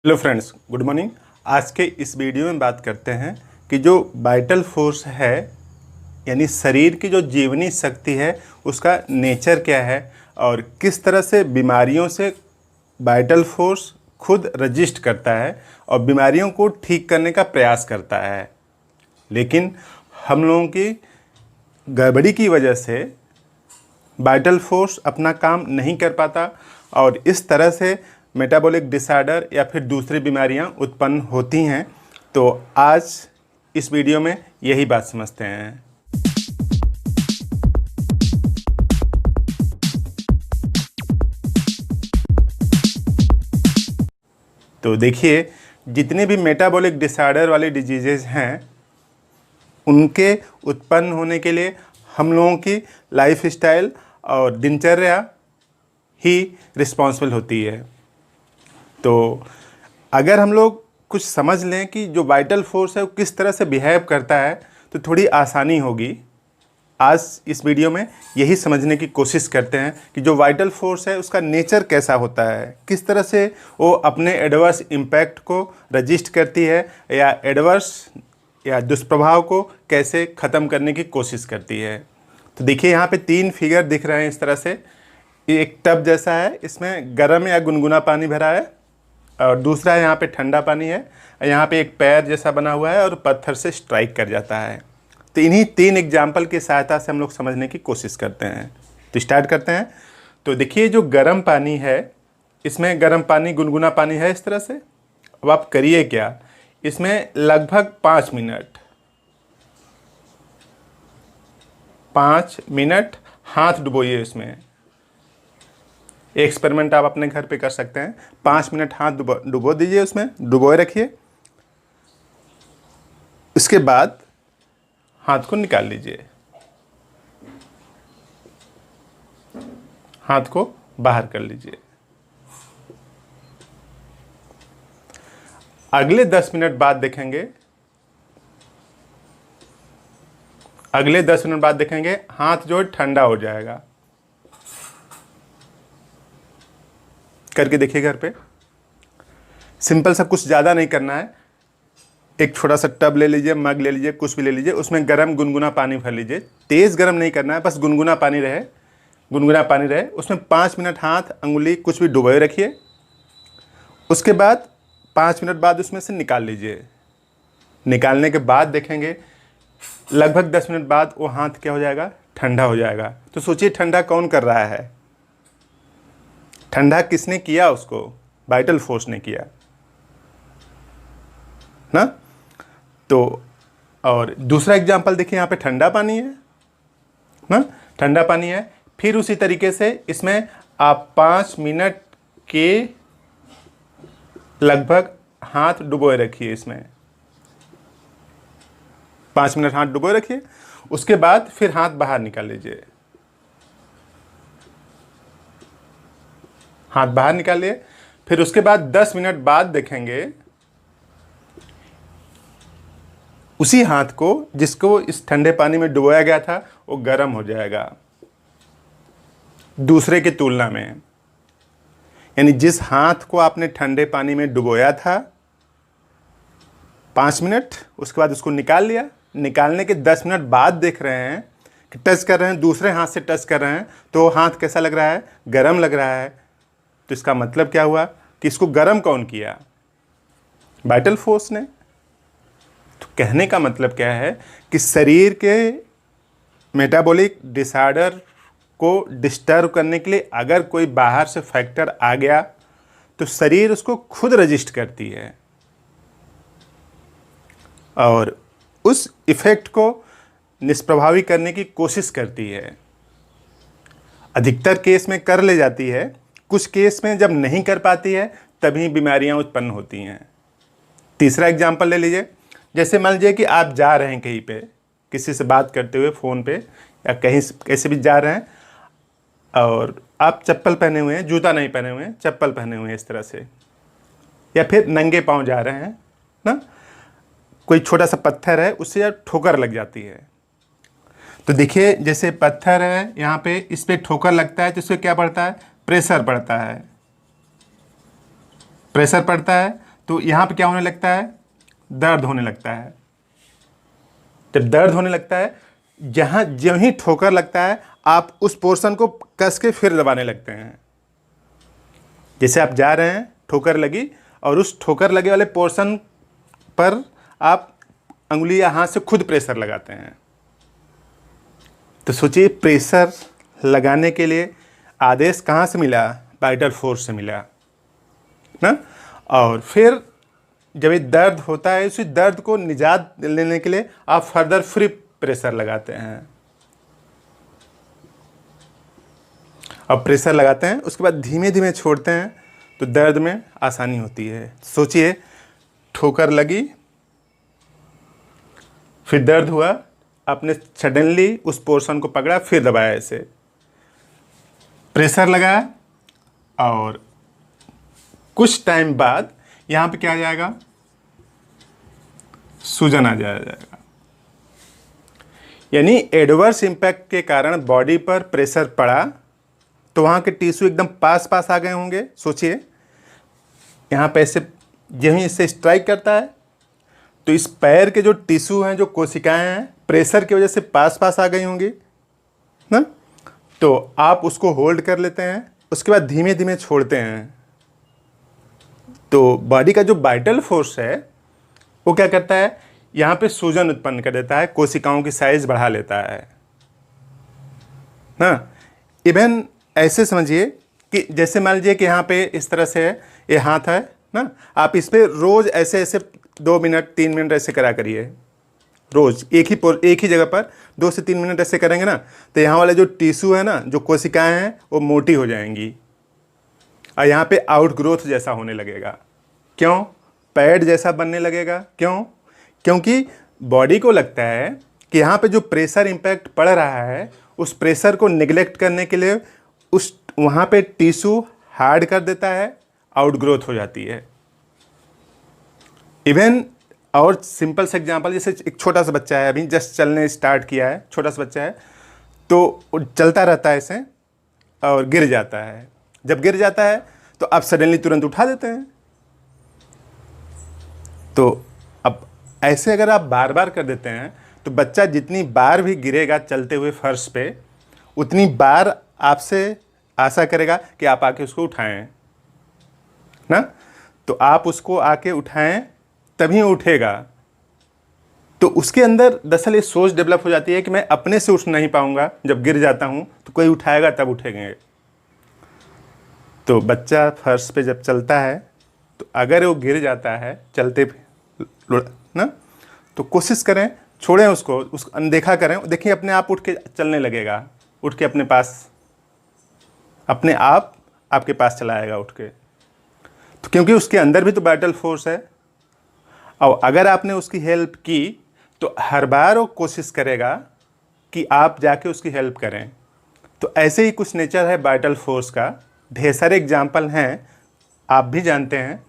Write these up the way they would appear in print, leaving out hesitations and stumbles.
Hello friends, good morning. आज के इस वीडियो में बात करते हैं कि जो वाइटल फोर्स है यानी शरीर की जो जीवनी शक्ति है उसका नेचर क्या है और किस तरह से बीमारियों से वाइटल फोर्स खुद रजिस्ट करता है और बीमारियों को ठीक करने का प्रयास करता है। लेकिन हम लोगों की गड़बड़ी की वजह से वाइटल फोर्स अपना काम नहीं कर पाता और इस तरह से मेटाबॉलिक डिसऑर्डर या फिर दूसरी बीमारियां उत्पन्न होती हैं। तो आज इस वीडियो में यही बात समझते हैं। तो देखिए, जितने भी मेटाबॉलिक डिसऑर्डर वाली डिजीज़ेज़ हैं उनके उत्पन्न होने के लिए हम लोगों की लाइफस्टाइल और दिनचर्या ही रिस्पॉन्सिबल होती है। तो अगर हम लोग कुछ समझ लें कि जो वाइटल फोर्स है वो किस तरह से बिहेव करता है तो थोड़ी आसानी होगी। आज इस वीडियो में यही समझने की कोशिश करते हैं कि जो वाइटल फोर्स है उसका नेचर कैसा होता है, किस तरह से वो अपने एडवर्स इम्पैक्ट को रजिस्ट करती है या एडवर्स या दुष्प्रभाव को कैसे ख़त्म करने की कोशिश करती है। तो देखिए, यहाँ पे 3 फिगर दिख रहे हैं इस तरह से। एक टब जैसा है, इसमें गर्म या गुनगुना पानी भरा है और दूसरा यहाँ पे ठंडा पानी है। यहाँ पे एक पैर जैसा बना हुआ है और पत्थर से स्ट्राइक कर जाता है। तो इन्हीं 3 एग्जाम्पल की सहायता से हम लोग समझने की कोशिश करते हैं। तो स्टार्ट करते हैं। तो देखिए, जो गर्म पानी है इसमें गर्म पानी गुनगुना पानी है इस तरह से। अब आप करिए क्या, इसमें लगभग 5 मिनट हाथ डुबोइए इसमें। एक्सपेरिमेंट आप अपने घर पे कर सकते हैं। 5 मिनट हाथ डुबो दीजिए, उसमें डुबोए रखिए। इसके बाद हाथ को निकाल लीजिए, हाथ को बाहर कर लीजिए। अगले 10 मिनट बाद देखेंगे, हाथ जो है ठंडा हो जाएगा। करके देखिए घर पे। सिंपल सा, कुछ ज़्यादा नहीं करना है। एक छोटा सा टब ले लीजिए, मग ले लीजिए, कुछ भी ले लीजिए, उसमें गर्म गुनगुना पानी भर लीजिए। तेज़ गर्म नहीं करना है, बस गुनगुना पानी रहे। उसमें 5 मिनट हाथ अंगुली कुछ भी डुबोए रखिए। उसके बाद 5 मिनट बाद उसमें से निकाल लीजिए। निकालने के बाद देखेंगे लगभग 10 मिनट बाद वो हाथ क्या हो जाएगा, ठंडा हो जाएगा। तो सोचिए, ठंडा कौन कर रहा है? ठंडा किसने किया? उसको वाइटल फोर्स ने किया ना। तो और दूसरा एग्जांपल देखिए, यहाँ पे ठंडा पानी है ना, ठंडा पानी है। फिर उसी तरीके से इसमें आप 5 मिनट के लगभग हाथ डुबोए रखिए। इसमें 5 मिनट हाथ डुबोए रखिए। उसके बाद फिर हाथ बाहर निकाल लीजिए, हाथ बाहर निकालिए। फिर उसके बाद 10 मिनट बाद देखेंगे उसी हाथ को जिसको इस ठंडे पानी में डुबोया गया था वो गर्म हो जाएगा दूसरे की तुलना में। यानी जिस हाथ को आपने ठंडे पानी में डुबोया था 5 मिनट, उसके बाद उसको निकाल लिया। निकालने के 10 मिनट बाद देख रहे हैं कि टच कर रहे हैं, दूसरे हाथ से टच कर रहे हैं, तो हाथ कैसा लग रहा है? गर्म लग रहा है। तो इसका मतलब क्या हुआ कि इसको गर्म कौन किया? वाइटल फोर्स ने। तो कहने का मतलब क्या है कि शरीर के मेटाबॉलिक डिसऑर्डर को डिस्टर्ब करने के लिए अगर कोई बाहर से फैक्टर आ गया तो शरीर उसको खुद रजिस्ट करती है और उस इफेक्ट को निष्प्रभावी करने की कोशिश करती है। अधिकतर केस में कर ले जाती है, कुछ केस में जब नहीं कर पाती है तभी बीमारियां उत्पन्न होती हैं। तीसरा एग्जांपल ले लीजिए। जैसे मान लीजिए कि आप जा रहे हैं कहीं पे, किसी से बात करते हुए फ़ोन पे या कहीं कैसे भी जा रहे हैं और आप चप्पल पहने हुए हैं, जूता नहीं पहने हुए हैं, चप्पल पहने हुए हैं इस तरह से, या फिर नंगे पाँव जा रहे हैं ना। कोई छोटा सा पत्थर है, उससे ठोकर लग जाती है। तो देखिए, जैसे पत्थर है यहाँ पे, इस पर ठोकर लगता है तो इससे क्या बढ़ता है? प्रेशर बढ़ता है। तो यहाँ पे क्या होने लगता है, दर्द होने लगता है। जब दर्द होने लगता है, जहाँ जो ही ठोकर लगता है आप उस पोर्शन को कस के फिर दबाने लगते हैं। जैसे आप जा रहे हैं, ठोकर लगी और उस ठोकर लगे वाले पोर्शन पर आप अंगुली या हाथ से खुद प्रेशर लगाते हैं। तो सोचिए, प्रेशर लगाने के लिए आदेश कहाँ से मिला, वाइटल फोर्स से मिला ना। और फिर जब ये दर्द होता है, उसी दर्द को निजात लेने के लिए आप फर्दर फ्री प्रेशर लगाते हैं। अब प्रेशर लगाते हैं, उसके बाद धीमे धीमे छोड़ते हैं, तो दर्द में आसानी होती है। सोचिए, ठोकर लगी, फिर दर्द हुआ, आपने सडनली उस पोर्शन को पकड़ा, फिर दबाया, ऐसे प्रेशर लगाया और कुछ टाइम बाद यहाँ पे क्या आ जाएगा, सूजन आ जाएगा। यानी एडवर्स इम्पैक्ट के कारण बॉडी पर प्रेशर पड़ा तो वहाँ के टिश्यू एकदम पास पास आ गए होंगे। सोचिए, यहाँ पे ऐसे यहीं इससे स्ट्राइक करता है तो इस पैर के जो टिश्यू हैं, जो कोशिकाएं हैं, प्रेशर की वजह से पास पास आ गई होंगी ना। तो आप उसको होल्ड कर लेते हैं, उसके बाद धीमे धीमे छोड़ते हैं। तो बॉडी का जो वाइटल फोर्स है वो क्या करता है, यहाँ पे सूजन उत्पन्न कर देता है, कोशिकाओं की साइज बढ़ा लेता है ना। इवन ऐसे समझिए कि जैसे मान लीजिए कि यहाँ पे इस तरह से है, ये हाथ है ना, आप इस पे रोज़ ऐसे ऐसे 2 मिनट 3 मिनट ऐसे करा करिए। रोज़ एक ही जगह पर 2 से 3 मिनट ऐसे करेंगे ना, तो यहाँ वाले जो टिश्यू है ना, जो कोशिकाएं हैं, वो मोटी हो जाएंगी और यहाँ पे आउट ग्रोथ जैसा होने लगेगा। क्यों? पैड जैसा बनने लगेगा। क्यों? क्योंकि बॉडी को लगता है कि यहाँ पे जो प्रेशर इम्पैक्ट पड़ रहा है, उस प्रेशर को निगलेक्ट करने के लिए उस वहाँ पे टिश्यू हार्ड कर देता है, आउट ग्रोथ हो जाती है। इवन और सिंपल से एग्जांपल, जैसे एक छोटा सा बच्चा है, अभी जस्ट चलने स्टार्ट किया है, छोटा सा बच्चा है, तो वो चलता रहता है ऐसे और गिर जाता है। जब गिर जाता है तो आप सडनली तुरंत उठा देते हैं। तो अब ऐसे अगर आप बार बार कर देते हैं तो बच्चा जितनी बार भी गिरेगा चलते हुए फर्श पे, उतनी बार आपसे आशा करेगा कि आप आके उसको उठाएं ना। तो आप उसको आके उठाएं तभी उठेगा। तो उसके अंदर दरअसल ये सोच डेवलप हो जाती है कि मैं अपने से उठ नहीं पाऊंगा, जब गिर जाता हूं तो कोई उठाएगा तब उठेंगे। तो बच्चा फर्श पे जब चलता है तो अगर वो गिर जाता है चलते ना, तो कोशिश करें, छोड़ें उसको अनदेखा करें, देखिए अपने आप उठ के चलने लगेगा, उठ के अपने पास, अपने आप आपके पास चला आएगा उठ के। तो क्योंकि उसके अंदर भी तो वाइटल फोर्स है, और अगर आपने उसकी हेल्प की तो हर बार वो कोशिश करेगा कि आप जाके उसकी हेल्प करें। तो ऐसे ही कुछ नेचर है वाइटल फोर्स का। ढेर सारे एग्जाम्पल हैं, आप भी जानते हैं।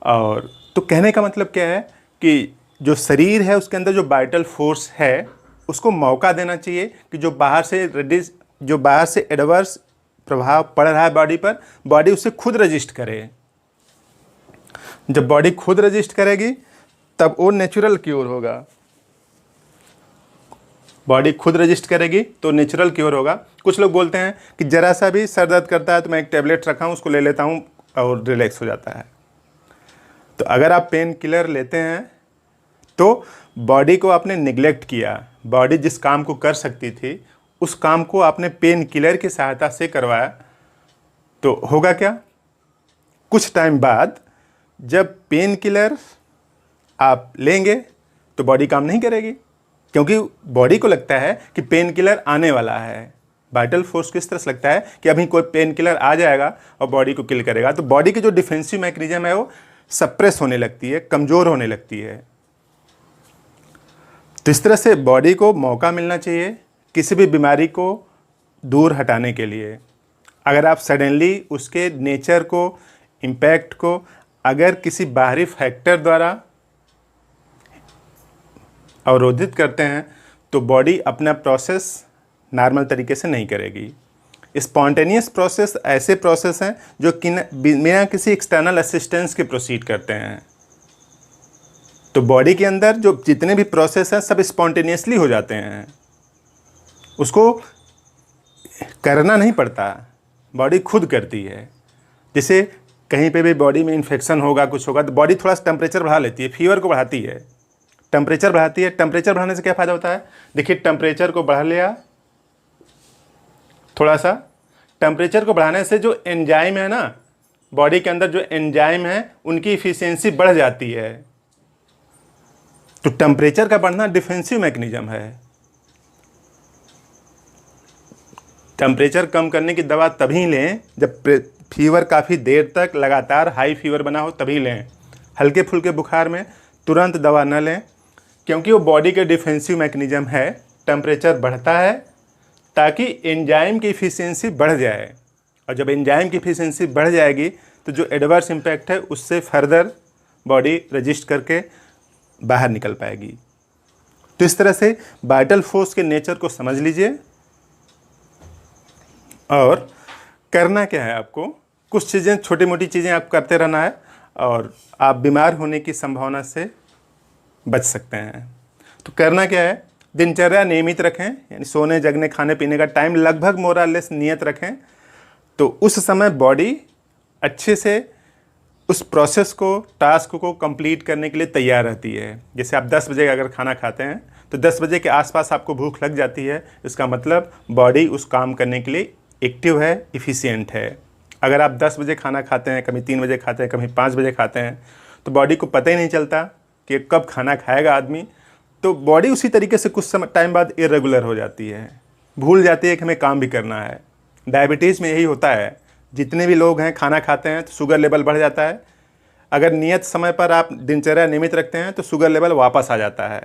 और तो कहने का मतलब क्या है कि जो शरीर है उसके अंदर जो वाइटल फोर्स है उसको मौका देना चाहिए कि जो बाहर से एडवर्स प्रभाव पड़ रहा है बॉडी पर, बॉडी उससे खुद रजिस्ट करे। जब बॉडी खुद रजिस्ट करेगी तब वो नेचुरल क्योर होगा। बॉडी खुद रजिस्ट करेगी तो नेचुरल क्योर होगा। कुछ लोग बोलते हैं कि ज़रा सा भी सर दर्द करता है तो मैं एक टेबलेट रखा हूँ, उसको ले लेता हूँ और रिलैक्स हो जाता है। तो अगर आप पेन किलर लेते हैं तो बॉडी को आपने निगलेक्ट किया। बॉडी जिस काम को कर सकती थी उस काम को आपने पेन किलर की सहायता से करवाया। तो होगा क्या, कुछ टाइम बाद जब पेन किलर आप लेंगे तो बॉडी काम नहीं करेगी, क्योंकि बॉडी को लगता है कि पेन किलर आने वाला है। वाइटल फोर्स किस तरह से लगता है कि अभी कोई पेन किलर आ जाएगा और बॉडी को किल करेगा। तो बॉडी की जो डिफेंसिव मैकेनिज्म है वो सप्रेस होने लगती है, कमज़ोर होने लगती है। तो इस तरह से बॉडी को मौका मिलना चाहिए किसी भी बीमारी को दूर हटाने के लिए। अगर आप सडनली उसके नेचर को, इम्पैक्ट को अगर किसी बाहरी फैक्टर द्वारा अवरोधित करते हैं तो बॉडी अपना प्रोसेस नॉर्मल तरीके से नहीं करेगी। स्पॉन्टेनियस प्रोसेस ऐसे प्रोसेस हैं जो बिना किसी एक्सटर्नल असिस्टेंस के प्रोसीड करते हैं। तो बॉडी के अंदर जो जितने भी प्रोसेस हैं सब स्पॉन्टेनियसली हो जाते हैं, उसको करना नहीं पड़ता, बॉडी खुद करती है। जैसे कहीं पे भी बॉडी में इन्फेक्शन होगा, कुछ होगा, तो बॉडी थोड़ा सा टेम्परेचर बढ़ा लेती है, फीवर को बढ़ाती है, टेम्परेचर बढ़ाती है। टेम्परेचर बढ़ाने से क्या फ़ायदा होता है? देखिए, टेम्परेचर को बढ़ा लिया थोड़ा सा, टेम्परेचर को बढ़ाने से जो एंजाइम है ना, बॉडी के अंदर जो एंजाइम है उनकी इफ़िशियंसी बढ़ जाती है। तो टेम्परेचर का बढ़ना डिफेंसिव मैकेनिज्म है। टेम्परेचर कम करने की दवा तभी लें जब फीवर काफ़ी देर तक लगातार हाई फीवर बना हो, तभी लें। हल्के फुल्के बुखार में तुरंत दवा न लें, क्योंकि वो बॉडी के डिफेंसिव मैकेनिज्म है। टेम्परेचर बढ़ता है ताकि एंजाइम की इफ़िशियंसी बढ़ जाए, और जब एंजाइम की इफ़िशियंसी बढ़ जाएगी तो जो एडवर्स इम्पैक्ट है उससे फर्दर बॉडी रजिस्ट करके बाहर निकल पाएगी। तो इस तरह से वाइटल फोर्स के नेचर को समझ लीजिए। और करना क्या है आपको, कुछ चीज़ें, छोटी मोटी चीज़ें आप करते रहना है और आप बीमार होने की संभावना से बच सकते हैं। तो करना क्या है, दिनचर्या नियमित रखें, यानी सोने जगने खाने पीने का टाइम लगभग मोरलेस नियत रखें। तो उस समय बॉडी अच्छे से उस प्रोसेस को, टास्क को कंप्लीट करने के लिए तैयार रहती है। जैसे आप 10 बजे अगर खाना खाते हैं तो 10 बजे के आसपास आपको भूख लग जाती है, इसका मतलब बॉडी उस काम करने के लिए एक्टिव है, इफ़िशियंट है। अगर आप 10 बजे खाना खाते हैं, कभी 3 बजे खाते हैं, कभी 5 बजे खाते हैं, तो बॉडी को पता ही नहीं चलता कि कब खाना खाएगा आदमी। तो बॉडी उसी तरीके से कुछ समय टाइम बाद इरेगुलर हो जाती है, भूल जाती है कि हमें काम भी करना है। डायबिटीज़ में यही होता है, जितने भी लोग हैं खाना खाते हैं तो शुगर लेवल बढ़ जाता है। अगर नियत समय पर आप दिनचर्या नियमित रखते हैं तो शुगर लेवल वापस आ जाता है।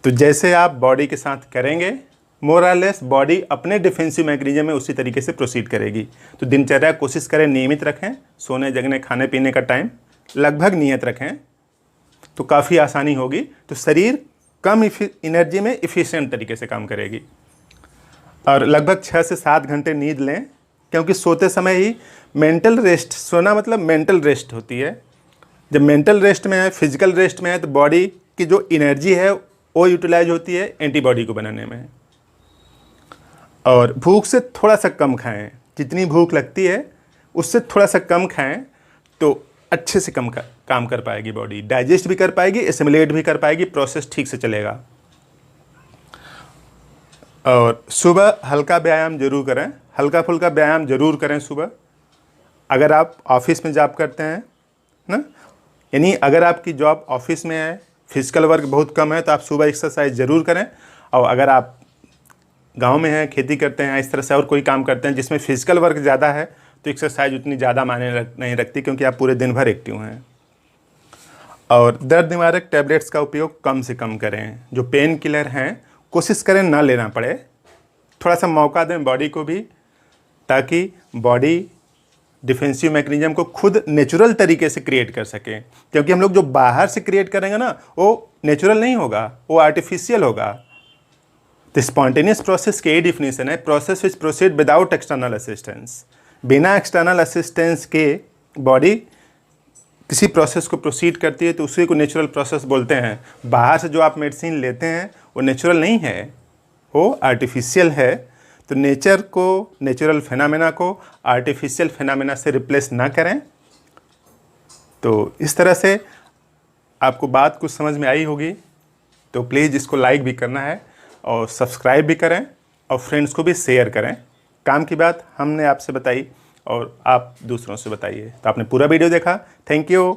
तो जैसे आप बॉडी के साथ करेंगे, मोरलेस बॉडी अपने डिफेंसिव मैकेनिज्म में उसी तरीके से प्रोसीड करेगी। तो दिनचर्या कोशिश करें नियमित रखें, सोने जगने खाने पीने का टाइम लगभग नियत रखें, तो काफ़ी आसानी होगी। तो शरीर कम एनर्जी में इफ़िशिएंट तरीके से काम करेगी। और लगभग 6 से 7 घंटे नींद लें, क्योंकि सोते समय ही मेंटल रेस्ट, सोना मतलब मेंटल रेस्ट होती है। जब मेंटल रेस्ट में है, फिजिकल रेस्ट में है, तो बॉडी की जो एनर्जी है वो यूटिलाइज होती है एंटीबॉडी को बनाने में। और भूख से थोड़ा सा कम खाएं, जितनी भूख लगती है उससे थोड़ा सा कम खाएं, तो अच्छे से काम कर पाएगी बॉडी, डाइजेस्ट भी कर पाएगी, एसिमिलेट भी कर पाएगी, प्रोसेस ठीक से चलेगा। और सुबह हल्का व्यायाम जरूर करें, हल्का फुल्का व्यायाम जरूर करें सुबह। अगर आप ऑफिस में जॉब करते हैं ना, यानी अगर आपकी जॉब ऑफिस में है, फिजिकल वर्क बहुत कम है, तो आप सुबह एक्सरसाइज ज़रूर करें। और अगर आप गांव में हैं, खेती करते हैं, इस तरह से और कोई काम करते हैं जिसमें फिजिकल वर्क ज़्यादा है, तो एक्सरसाइज उतनी ज़्यादा मायने नहीं रखती, क्योंकि आप पूरे दिन भर एक्टिव हैं। और दर्द निवारक टैबलेट्स का उपयोग कम से कम करें। जो पेन किलर हैं कोशिश करें ना लेना पड़े, थोड़ा सा मौका दें बॉडी को भी, ताकि बॉडी डिफेंसिव मैकेनिज्म को खुद नेचुरल तरीके से क्रिएट कर सके। क्योंकि हम लोग जो बाहर से क्रिएट करेंगे ना, वो नेचुरल नहीं होगा, वो आर्टिफिशियल होगा। तो स्पॉन्टेनियस प्रोसेस की डिफिनेशन है, process which proceed without external assistance. बिना एक्सटर्नल असिस्टेंस के बॉडी किसी प्रोसेस को प्रोसीड करती है, तो उसी को नेचुरल प्रोसेस बोलते हैं। बाहर से जो आप मेडिसिन लेते हैं वो नेचुरल नहीं है, वो आर्टिफिशियल है। तो नेचर को, नेचुरल फिनोमेना को आर्टिफिशियल फिनोमेना से रिप्लेस ना करें। तो इस तरह से आपको बात कुछ समझ में आई होगी। तो प्लीज़ इसको लाइक भी करना है और सब्सक्राइब भी करें और फ्रेंड्स को भी शेयर करें। काम की बात हमने आपसे बताई और आप दूसरों से बताइए। तो आपने पूरा वीडियो देखा, थैंक यू।